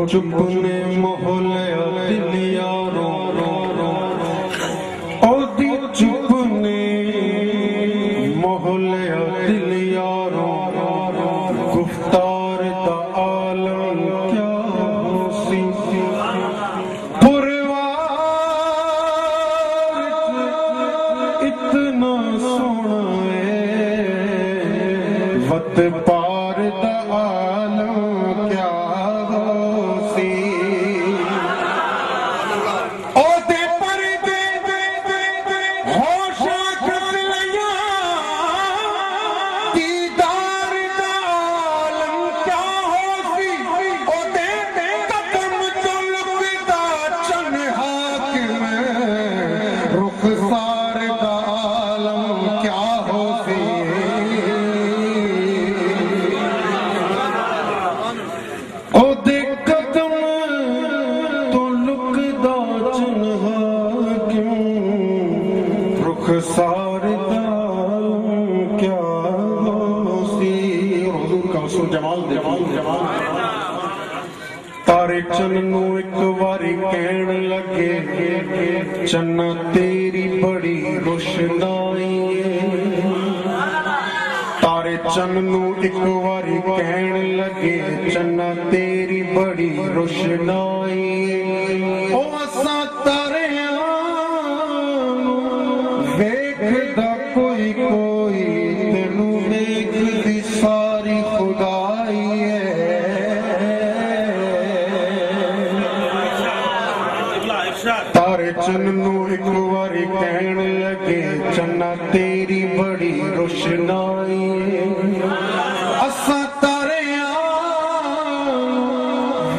چپ نے محلیا دل یاروں دی چپ نے محلیا دل یاروں گفتار دا عالم کیا سی پروار اتنا سونا ہے وت پار دا عالم کیا سار دال کیا سی حضور کا حسن جمال دیکھو تارے چننو ایک واری کہن لگے چنہ تیری بڑی روشنائی ہے تارے چننو ایک واری کہن لگے چنہ تیری بڑی روشنائی ہے او اساں تارے کوئی کوئی تینو دیکھ دی ساری خدائی ہے تارے چننو ایک واری کہن لگے چنہ تیری بڑی روشنائی ہے اساں تارے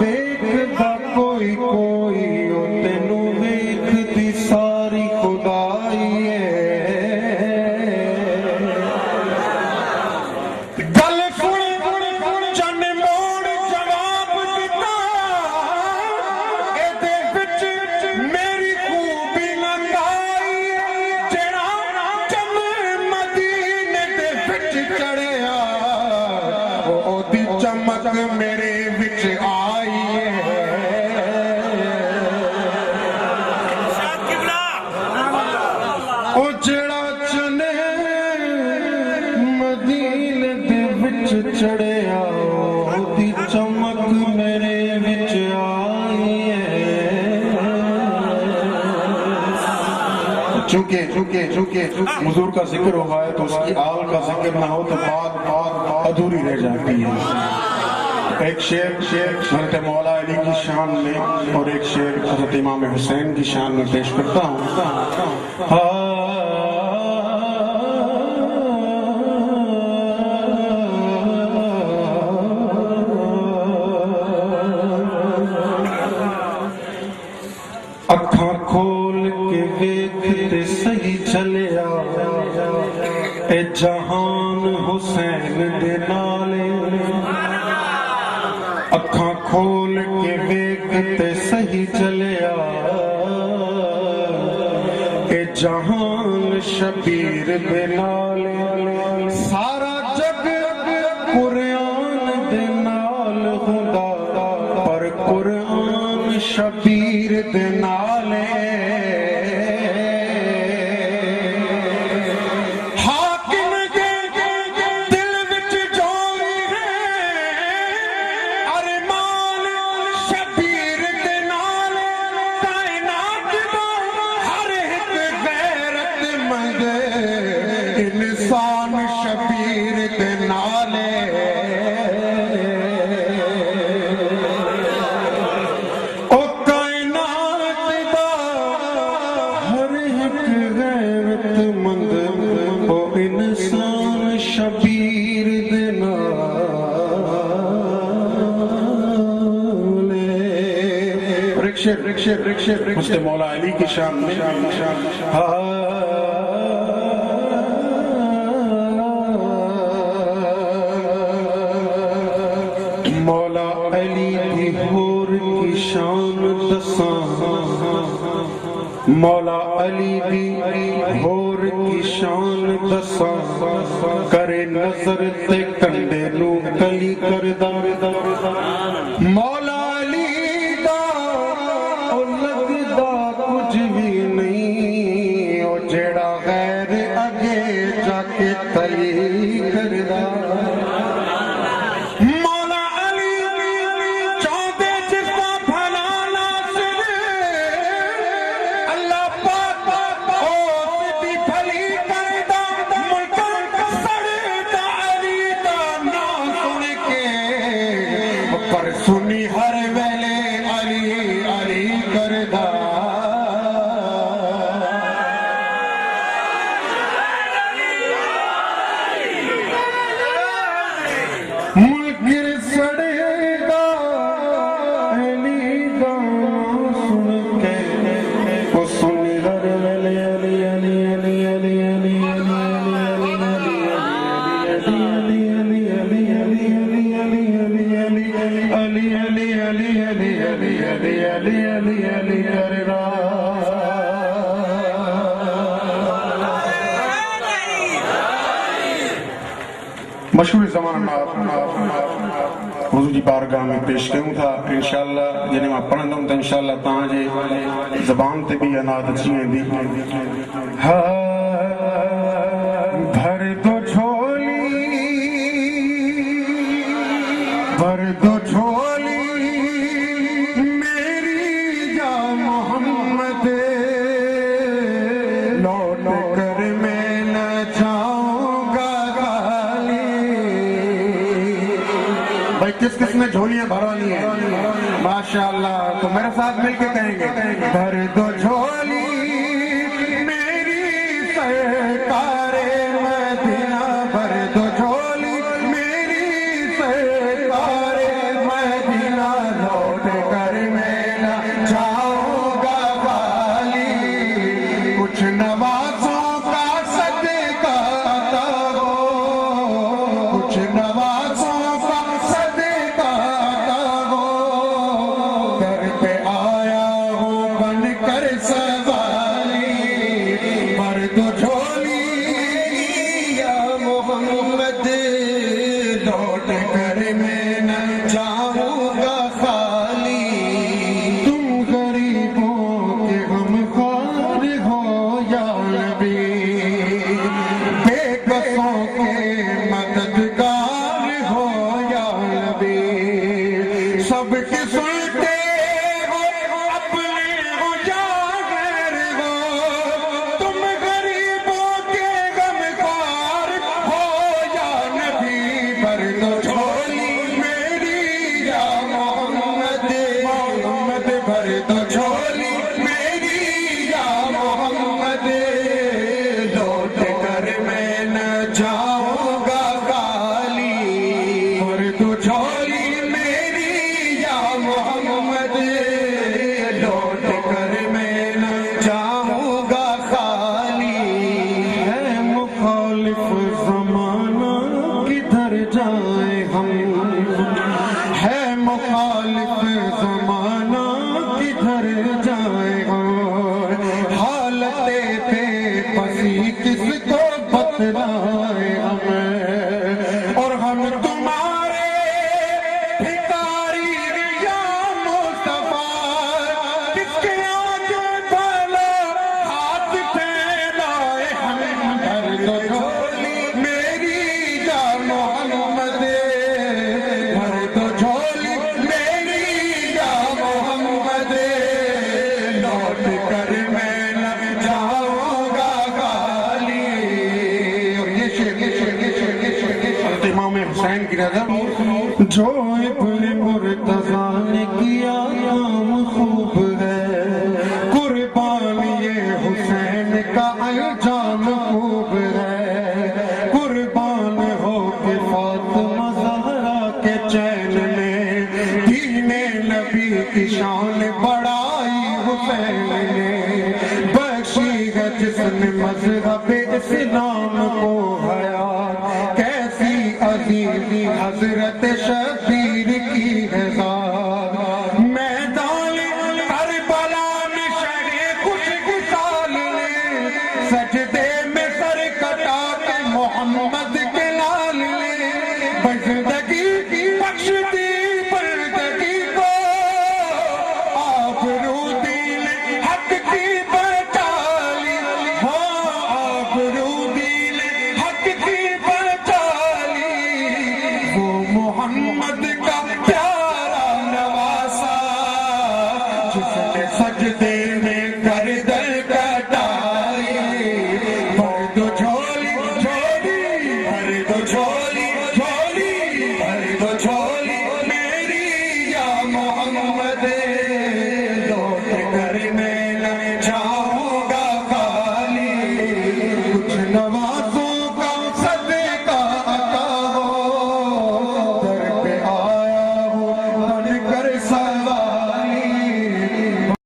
ویکھ دا کوئی کوئی او تینو دیکھ دی ساری خدائی ہے چمک میرے وچ آئی ہے او جڑا چنے مدینے دے وچ چڑھیا او دی چمک میرے وچ آئی ہے چونکہ حضور کا ذکر ہوا ہے تو اس کی آل کا ذکر نہ ہو تو بات ادھوری رہ جاتی ہے ایک شعر حضرت مولا علی کی شان میں اور ایک شعر حضرت امام حسین کی شان میں پیش کرتا ہوں اکھاں کھول کے ویکھتے صحیح چلیا اے جہان حسین دے نالے اکھاں کھول کے ویکھتے صحیح چلیا اے جہان شبیر دے نالے سارا جگ قرآن دے نال ہوندا پر قرآن شبیر دے نالے انسان شبیر دے نالے او کائنات دا ہر ایک غیرت مند او انسان شبیر دے نالے رکشے مجھتے مولا علی کی شان میں ہور کی شان دساں مولا علی دی ہور کی شان دساں کرے نظر تے کنڈے نو کلی کردا مولا علی دا او لگدا کچھ بھی نہیں او جیڑا غیر اگے جا کے تلی کردا سنی ہر ویلے علی علی کردا ملک سڑے گا علی دا سن کے وہ سنی ہر ویلے علی علی علی علی علی مشہور زمان حضور جی بارگاہ میں پیش کروں تھا انشاءاللہ جنہیں میں پڑھن دوں تو انشاءاللہ تاں جے زبان تے بھی اناد اچھیں دی بھر دو جھولی بھر دو جھولی میری یا محمد لوٹ کر میں نہ جاؤں گا خالی بھائی کس کس نے جھولیاں بھرانی ہیں ماشاءاللہ تو میرے ساتھ مل کے کہیں گے بھر دو جھولی میری سرکار مدینہ بھر دو جھولی میری سرکار مدینہ لوٹ کر میں نہ جاؤں گا خالی کچھ نوازوں کا صدقہ دو کچھ نوازوں کا صدقہ دو در پہ آیا ہوں بن کر سوالی بھر دو جھولی یا محمد لوٹ کر میں نہ جاؤں گا خالی تم غریبوں کے غمخوار ہو یا نبی بے کسوں کے مددگار ہو یا نبی سب کے سنتے ہو اپنے ہو یا غیر ہو تم غریبوں کے غمخوار ہو یا نبی بھر دو جھولی میری یا محمد محمد بھر دو جھولی میری یا محمد لوٹ کر میں نہ جاؤں گا خالی بھر دو جھولی میری یا محمد لوٹ کر میں نہ جاؤں گا خالی ہے مخالف زمانہ کدھر جائیں ہم ہے مخالف زمانہ کدھر جائیں ہم حالت بے بسی کس کو بتلائیں ہمیں اور ہم تمہارے بھکاری یا مصطفیٰ کس کے آگے بھلا ہاتھ پھیلائے ہمیں بھر دو جھولی میری یا محمد بھر دو جھولی میری یا محمد لوٹ کر میں نہ جاؤں گا خالی اور یہ شعر حضرت امام حسین کی نظر جو ابن مرتضیٰ نے کیا کام خوب ہے قربان یہ حسین کا انجام خوب ہے قربان ہو کے فاطمہ زہرا کے چین میں دین نبی کی شان بڑھائی حسین نے بخشی ہے جس نے مذہب اسلام کو حیات کیسی عظیم حضرت شبیر کی ہے ذات محمد